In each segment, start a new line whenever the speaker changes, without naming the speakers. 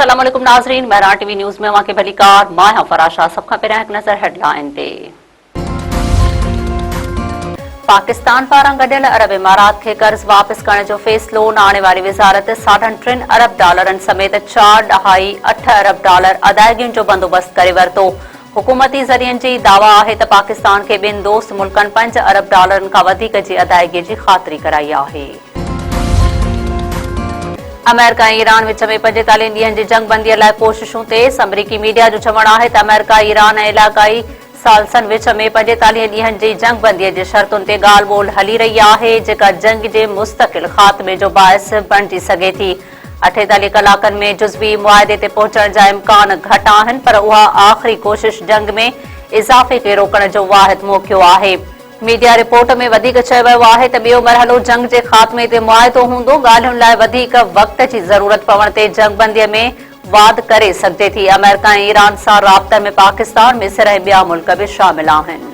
अस्सलाम वालेकुम नाज़रीन, महरान टीवी न्यूज़ में वाक़े भलीकार मां आहियां फराशा। सब खां पहिरियां हिकु नज़र हेडलाइन ते। पाकिस्तान पारां गडि॒यल अरब इमारात खे कर्ज़ वापस करण जो फ़ैसिलो। नाणे वारी वज़ारत $3.5 अरब समेत 4.8 अरब अदायगियुनि जो बंदोबस्त करे वरितो। हुकूमती ज़रियनि जी दावा आहे त पाकिस्तान खे ॿिनि दोस्त मुल्कनि $5 अरब खां वधीक जी अदायगी जी ख़ातिरी कराई आहे। अमेरिका ऐं ईरान विच में 45 ॾींहनि जी जंगबंदीअ लाइ कोशिशूं तेज़। अमरीकी मीडिया जो चवणु आहे त अमेरिका, ईरान ऐं इलाक़ाई सालसनि विच में 45 ॾींहनि जी जंगबंदीअ जे शर्तुनि ते ॻाल्हि ॿोल्हि हली रही आहे, जेका जंग जे मुस्तक़िल ख़ात्मे जो बाइस बणिजी सघे थी। 48 कलाकनि में जुज़वी मुआहिदे ते पहुचण जा इम्कान घटि आहिनि, पर उहा आख़िरी कोशिश जंग में इज़ाफ़े खे रोकण जो वाहिद मौक़ियो आहे। मीडिया रिपोर्ट में वधीक चयो वियो आहे त ॿियो मरहलो जंग जे ख़ात्मे ते मुआहिदो हूंदो। ॻाल्हियुनि लाइ वधीक वक़्त जी ज़रूरत पवण ते जंगबंदीअ में वाध करे सघिजे थी। अमेरिका ऐं ईरान सां राब्तनि में पाकिस्तान, मिस्र ऐं ॿिया मुल्क बि शामिल आहिनि।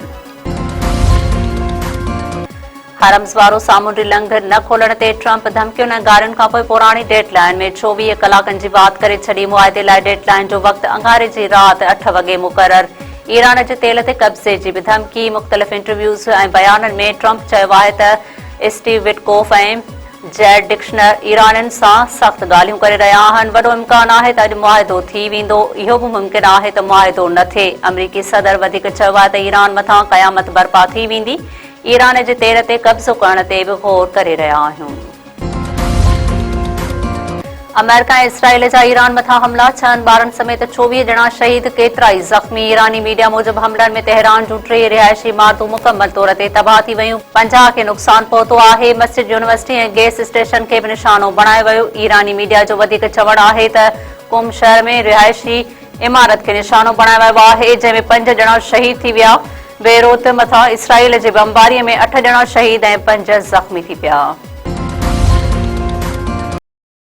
हरम्स वारो सामूंडी लंगर न खोलण ते ट्रंप धमकियुनि ऐं गारियुनि खां पोइ पुराणी डेडलाइन में 24 कलाकनि जी वाध करे छॾी। मुआहिदे लाइ डेडलाइन जो वक़्तु अंगारे जी राति 8 वॻे मुक़ररु। ईरान जे तेल ते कब्ज़े जी बि धमकी। मुख़्तलिफ़ इंटरव्यूज़ ऐं बयाननि में ट्रंप चयो आहे त स्टीव विटकोफ ऐं जेड डिक्शनर ईरानियुनि सां सख़्त ॻाल्हियूं करे रहिया आहिनि। वॾो इम्कान आहे त अॼु मुआहिदो थी वेंदो। इहो बि मुमकिन आहे त मुआहिदो न थिए। अमरीकी सदर वधीक चयो आहे त ईरान मथां क़यामत बर्पा थी वेंदी। ईरान जे तेल ते कब्ज़ो करण ते बि गौर करे रहिया आहियूं। अमेरिका ऐं इसराइल जा ईरान मथां हमला, 6 ॿारनि समेत 24 ॼणा शहीद, केतिरा ई ज़ख़्मी। ईरानी मीडिया मूजिबि हमलनि में तेहरान जूं 3 रिहायशी इमारतूं मुकमल तौर ते तबाह थी वयूं। 50 खे नुक़सान पहुतो आहे। मस्जिद, यूनिवर्सिटी ऐं गैस स्टेशन खे बि निशानो बणायो वियो। ईरानी मीडिया जो वधीक चवणु आहे त कुम शहर में रिहायशी इमारत खे निशानो बणायो वियो आहे, जंहिं में 5 ॼणा शहीद थी विया। बेरूत मथां इसराइल जे बमबारीअ में 8 ॼणा शहीद ऐं 5 ज़ख़्मी थी पिया।